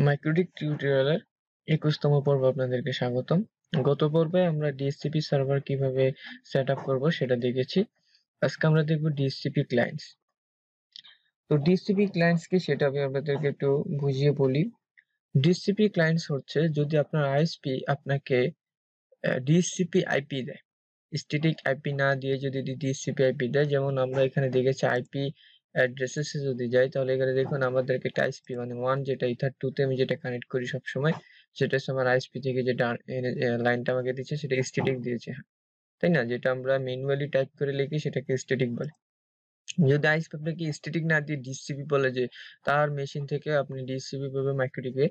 MikroTik টিউটোরিয়ালের 21তম পর্বে আপনাদেরকে স্বাগতম। গত পর্বে আমরা ডিএসসিপি সার্ভার কিভাবে সেট আপ করবো সেটা দেখেছি। আজকে আমরা দেখব ডিএসসিপি ক্লায়েন্টস। তো ডিএসসিপি ক্লায়েন্টস কি সেটা আমি আপনাদেরকে একটু বুঝিয়ে বলি। ডিএসসিপি ক্লায়েন্টস হচ্ছে যদি আপনার আইএসপি আপনাকে ডিএসসিপি আইপি দেয়, স্ট্যাটিক আইপি না দিয়ে যদি ডিএসসিপি আইপি দেয়, যেমন আমরা এখানে দেখেছি আইপি অ্যাড্রেসেসে যদি যাই তাহলে এখানে দেখুন আমাদেরকে একটা আইএসপি মানে 1 যেটা ইথার 2 তে আমি যেটা কানেক্ট করি সবসময়, সেটা হচ্ছে আমার আইএসপি থেকে যেটা লাইনটা আমাকে দিচ্ছে সেটা স্ট্যাটিক দিয়েছে, তাই না? যেটা আমরা ম্যানুয়ালি টাইপ করে লিখি সেটাকে স্ট্যাটিক বলে। যদি আইএসপি আপনাকে স্ট্যাটিক না দিয়ে ডিএসসিপি বলে যে তার মেশিন থেকে আপনি ডিএসসিপি পাবে মাইক্রোটিকে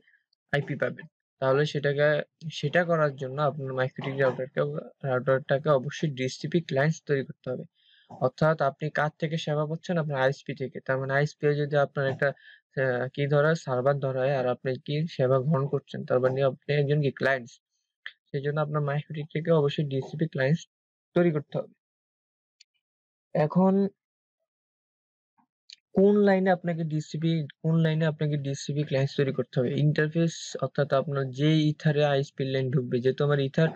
আইপি পাবেন, তাহলে সেটা করার জন্য আপনার মাইক্রোটিক রাউটারটাকে অবশ্যই ডিএসসিপি ক্লায়েন্টস তৈরি করতে হবে। অর্থাৎ আপনি কার থেকে সেবা পাচ্ছেন? আপনার আইএসপি থেকে। তার মানে আইএসপি যদি আপনার একটা কি ধরা হয়, সার্ভার ধরা হয়, আর আপনি কি সেবা গ্রহণ করছেন, তার মানে আপনি একজন কি ক্লায়েন্টস। সেজন্য আপনার মাইক্রোটিক থেকে অবশ্যই ডিএসসিপি ক্লায়েন্টস তৈরি করতে হবে। এখন কোন লাইনে আপনাকে ডিসিপি ক্লায়েন্টস তৈরি করতে হবে? ইন্টারফেস, অর্থাৎ আপনার যে ইথারে আইএসপি লাইন ঢুকবে, যেহেতু আমার ইথার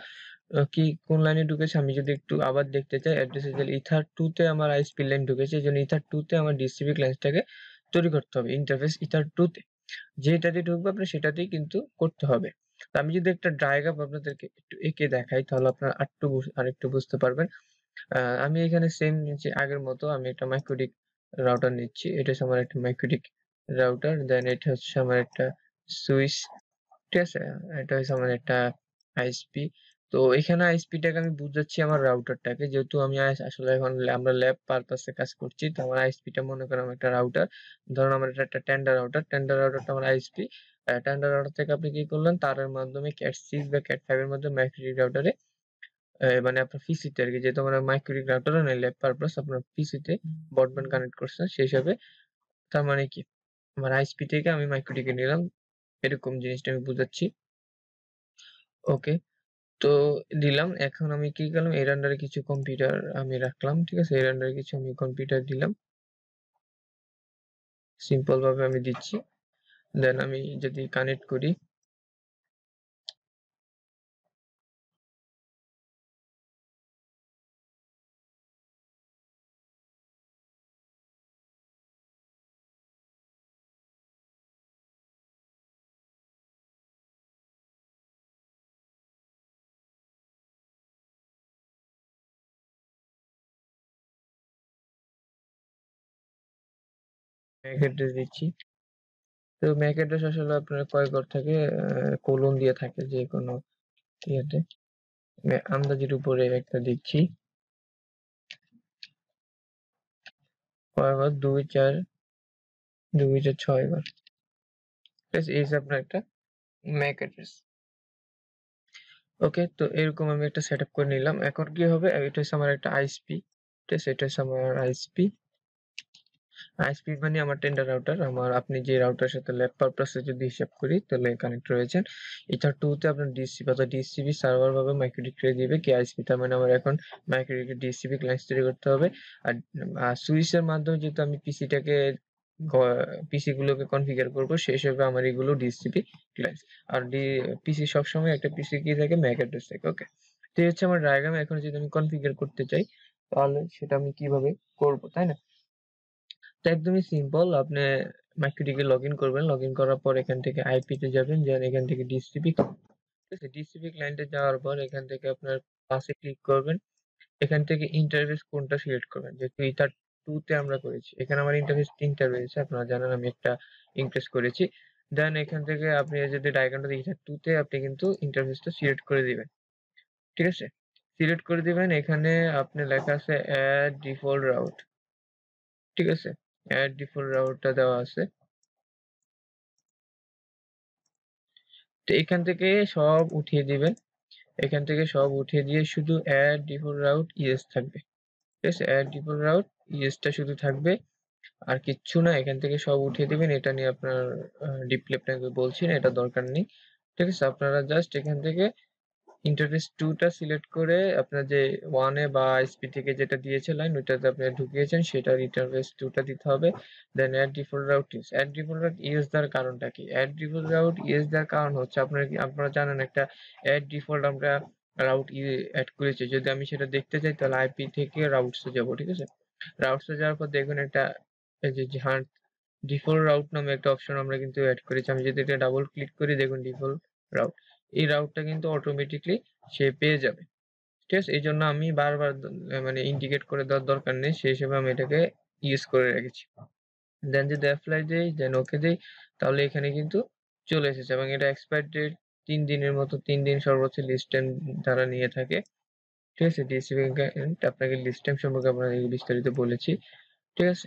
কি কোন লাইনে ঢুকেছে আমি যদি একটু আবার দেখতে চাই, অ্যাড্রেসে গেলে ইথার 2 তে আমার আইএসপি লাইন ঢুকেছে, এজন্য ইথার 2 তে আমার ডিসিপি ক্লায়েন্টসটাকে তৈরি করতে হবে। ইন্টারফেস ইথার 2 তে যেটাতে ঢুকবে আপনার সেটাতেই কিন্তু করতে হবে। তো আমি যদি একটা ডায়াগ্রাম আপনাদেরকে একটু এঁকে দেখাই তাহলে আপনারা আরেকটু বুঝতে পারবেন। আমি এখানে সেম যে আগের মতো আমি একটা মাইক্রোটিক রাউটার নিচ্ছি। এটা হচ্ছে আমার একটা মাইক্রোটিক রাউটার। দেন এটা হচ্ছে আমার একটা সুইচ। ঠিক আছে? এটা হচ্ছে আমার একটা আইএসপি। তো এখানে আইএসপিটাকে আমি বুঝাচ্ছি আমার রাউটারটাকে। যেহেতু আমি আসলে এখন আমরা ল্যাব পারপাসে কাজ করছি। তো আমার আইএসপিটা মনে করেন আমার একটা রাউটার। ধরুন আমার এটা একটা টেন্ডার রাউটার। টেন্ডার রাউটারটা আমার আইএসপি। টেন্ডার রাউটার থেকে আপনি কি করলেন? তারের মাধ্যমে ক্যাট 6 বা ক্যাট 5 এর মাধ্যমে মাইক্রোটিক রাউটারে মানে আপনার পিসিতে আরকি, যেহেতু আমার মাইক্রোটিক রাউটারও নাই, ল্যাব পারপাস আপনার পিসিতে ব্রডব্যান্ড কানেক্ট করছেন সেই হিসাবে। তার মানে কি? আমার আইএসপি থেকে আমি মাইক্রোটিকে নিলাম। এরকম জিনিসটা আমি বুঝাচ্ছি। ওকে। তো দিলাম। এখন আমি কি করলাম? এর আন্ডারে কিছু কম্পিউটার আমি রাখলাম। ঠিক আছে? এর আন্ডারে কিছু আমি কম্পিউটার দিলাম। সিম্পল ভাবে আমি দিচ্ছি। দেন আমি যদি কানেক্ট করি, ম্যাক অ্যাড্রেস দিচ্ছি। তো ম্যাক অ্যাড্রেস আসলে আপনার কয় ঘর থাকে? কোলন দিয়ে থাকে যেকোনো ইয়েতে। আন্দাজের উপরে একটা দিচ্ছি। কয় ঘর? ২, ৪, ২, ৪, ৬ ঘর। ঠিক আছে? এই যে আপনার একটা ম্যাক অ্যাড্রেস। ওকে, তো এরকম আমি একটা সেটআপ করে নিলাম। এখন কি হবে? এটা হচ্ছে আমার একটা আইএসপি। ঠিক আছে? এটা হচ্ছে আমার আইএসপি। আইএসপি মানে আমার টেন্ডার রাউটার। আপনি যে রাউটারের সাথে ল্যাব পারপাসে যদি হিসাব করি তাহলে কানেক্ট রয়েছেন। ইথার 2 তে আপনার ডিসিপি অর্থাৎ ডিসিপি সার্ভার ভাবে মাইক্রোটিক রে দিবে কি আইএসপি, তার মানে আমার এখন মাইক্রোটিকে ডিসিপি ক্লায়েন্ট তৈরি করতে হবে। আর সুইচের মাধ্যমে যেহেতু আমি পিসি গুলোকে কনফিগার করব সেই হিসেবে আমার এগুলো ডিসিপি ক্লায়েন্টস। আর পিসি সবসময় একটা পিসি কি থাকে? ম্যাক অ্যাড্রেস থাকে। ওকে। তো এই হচ্ছে আমার ডায়াগ্রাম। এখন যদি আমি কনফিগার করতে চাই তাহলে সেটা আমি কিভাবে করব, তাই না? তো একদমই সিম্পল। আপনি MyQuery লগইন করবেন। লগইন করার পর এখান থেকে আইপি তে যাবেন। দেন এখান থেকে ডিসিপি, ঠিক আছে? ডিসিপি ক্লায়েন্টে যাওয়ার পর এখান থেকে আপনার পাশে ক্লিক করবেন। এখান থেকে ইন্টারফেস কোনটা সিলেক্ট করবেন। যেহেতু ইথার 2 তে আমরা করেছি। এখানে আমার ইন্টারফেস ৩ টা রয়েছে। আপনারা জানেন আমি একটা ইমপ্রেস করেছি। দেন এখান থেকে আপনি যদি ডায়াগ্রামটা ইথার 2 তে আপনি কিন্তু ইন্টারফেসটা সিলেক্ট করে দিবেন। ঠিক আছে? সিলেক্ট করে দিবেন। এখানে আপনার লেখা আছে এড ডিফল্ট রাউট। ঠিক আছে? এড ডিফল্ট রাউটটা দেওয়া আছে। তো এখান থেকে সব উঠিয়ে দিবেন। এখান থেকে সব উঠিয়ে দিয়ে শুধু add default route yes থাকবে। ঠিক আছে? add default route yes টা শুধু থাকবে। আর কিচ্ছু না। এখান থেকে সব উঠিয়ে দিবেন। এটা নিয়ে আপনার ডিপলি আপনাকে বলছি না, এটা দরকার নেই। ঠিক আছে? আপনারা জাস্ট এখান থেকে ইন্টারফেস 2 টা সিলেক্ট করে আপনার যে 1 এ বা আইএসপি থেকে যেটা দিয়েছে লাইন ওইটাতে আপনি ঢুকিয়েছেন সেটার ইন্টারফেস 2 টা দিতে হবে। Then add default route use. Add default route use দেওয়ার কারণটা কি? এড ডিফল্ট রাউট ইউজ দেওয়ার কারণ হচ্ছে আপনারা জানেন একটা এড ডিফল্ট আমরা রাউট এড করেছি। যদি আমি সেটা দেখতে চাই তাহলে আইপি থেকে রাউটস এ যাব, ঠিক আছে? রাউটস এ যাওয়ার পর দেখুন একটা এই যে ডিফল্ট রাউট নামে একটা অপশন আমরা কিন্তু এড করেছি। আমি যদি এটা ডাবল ক্লিক করি দেখুন ডিফল্ট রাউট। এই রাউটটা কিন্তু অটোমেটিক্যালি সে পেয়ে যাবে। ঠিক আছে? এইজন্য আমি বারবার মানে ইন্ডিকেট করে দেওয়ার দরকার নেই। সেই হিসেবে আমি এটাকে ইউজ করে রেখেছি। দেন যদি এপ্লাই দেই, দেন ওকে দেই, তাহলে এখানে কিন্তু চলে এসেছে এবং এটা এক্সপায়ার ডেট ৩ দিনের মতো ৩ দিন সর্বোচ্চ লিস্ট টাইম তারা নিয়ে থাকে। ঠিক আছে? ডিসিপি ক্লায়েন্ট আপনাকে লিস্ট টাইম সম্পর্কে আপনাকে বিস্তারিত বলেছি। ঠিক আছে?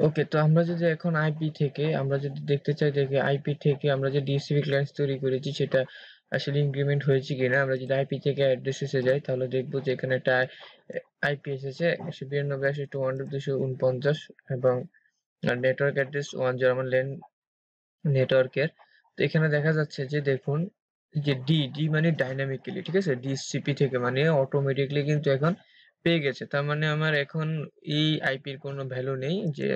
ওকে, তো আমরা যদি এখন আইপি থেকে আমরা যদি দেখতে চাই দেখি আইপি থেকে আমরা যে ডিসিপি ক্লায়েন্টস তৈরি করেছি সেটা আসলে ইনক্রিমেন্ট হয়েছে কিনা। আমরা যদি আইপি থেকে অ্যাড্রেসেসে যাই তাহলে দেখবো যে এখানে একটা আইপি এসেছে 192.168.249 এবং নেটওয়ার্ক অ্যাড্রেস 10 আমার ল্যান নেটওয়ার্কের। তো এখানে দেখা যাচ্ছে যে দেখুন যে ডি মানে ডাইনামিক্যালি, ঠিক আছে? ডিসিপি থেকে মানে অটোমেটিক্যালি কিন্তু এখন পেয়ে গেছে। তার মানে আমার এখন এই আইপির কোনো ভ্যালু নেই যে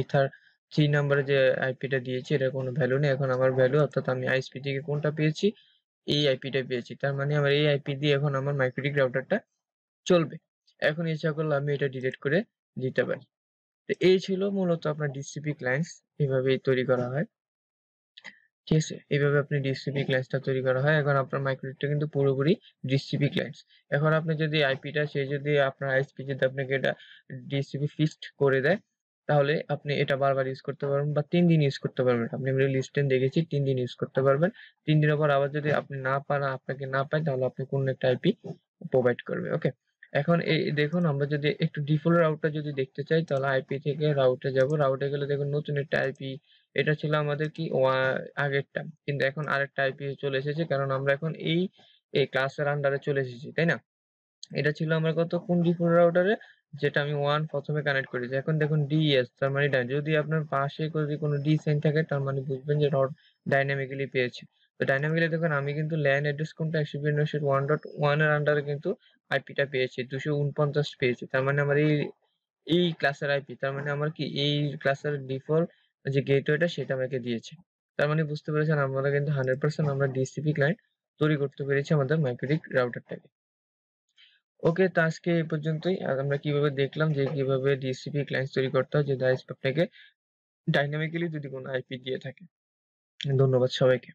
ইথার 3 নাম্বারে যে আইপিটা দিয়েছি এটার কোনো ভ্যালু নেই। এখন আমার ভ্যালু অর্থাৎ আমি আইএসপি থেকে কোনটা পেয়েছি? এই আইপিটা পেয়েছি। তার মানে আমার এই আইপি দিয়ে এখন আমার মাইক্রোটিক রাউটারটা চলবে। এখন ইচ্ছা করলে আমি এটা ডিলিট করে দিতে পারি। তো এই ছিল মূলত আপনার ডিসিপি ক্লায়েন্টস এভাবেই তৈরি করা হয়। ঠিক আছে? এভাবে আপনি ডিসিপি ক্লায়েন্টসটা তৈরি করা হয়। এখন আপনার মাইক্রোনেটটা কিন্তু পুরোপুরি ডিসিপি ক্লায়েন্টস। এখন আপনি যদি আইপিটা সে যদি আপনার আইএসপি যদি আপনাকে এটা ডিসিপি ফিক্সড করে দেয়, তাহলে আপনি এটা বারবার ইউজ করতে পারবেন বা ৩ দিন ইউজ করতে পারবেন। আপনি লিস্টেন দেখেছি ৩ দিন ইউজ করতে পারবেন। ৩ দিনের পর আবার যদি আপনি না পান আপনাকে না পায় তাহলে আপনি কোনো একটা আইপি প্রোভাইড করবে। ওকে? এখন এই দেখুন আমরা যদি একটু ডিফল্ট রাউটটা যদি দেখতে চাই তাহলে আইপি থেকে রাউটে যাব। রাউটে গেলে দেখুন নতুন একটা আইপি এটা ছিল আমাদের কি আগেরটা। কিন্তু এখন আরেকটা আইপি চলে এসেছে কারণ আমরা এখন এই ক্লাসের আন্ডারে চলে এসেছি, তাই না? এটা ছিল আমার কোন ডিফল্ট রাউটারে যেটা আমি 1 প্রথম এ কানেক্ট করেছি। এখন দেখুন ডিএস তার মানে যদি আপনার পাশে যদি কোনো ডি সাইন থাকে তার মানে বুঝবেন যে রড ডাইনামিক্যালি পেয়েছে। তো ডাইনামিক্যালি দেখুন আমি কিন্তু ল্যান অ্যাড্রেস কোনটা 192.1.1 এর আন্ডারে কিন্তু আইপিটা পেয়েছি। 249 পেয়েছি। তার মানে আমার এই ক্লাসের আইপি তার মানে আমার কি এই ক্লাসের ডিফল্ট যে গেটওয়েটা সেটা আমাকে দিয়েছে। তার মানে বুঝতে পেরেছেন আমরা কিন্তু 100% আমরা ডিসিপি ক্লায়েন্ট তৈরি করতে পেরেছি আমাদের মাইক্রোটিক রাউটারটাকে। ওকে, তো আজকে এই পর্যন্তই। আর আমরা কিভাবে দেখলাম যে কিভাবে ডিসিপি ক্লায়েন্টস তৈরি করতে হয় যদি আইএসপি আপনাকে ডাইনামিক্যালি যদি কোনো আইপি দিয়ে থাকে। ধন্যবাদ সবাইকে।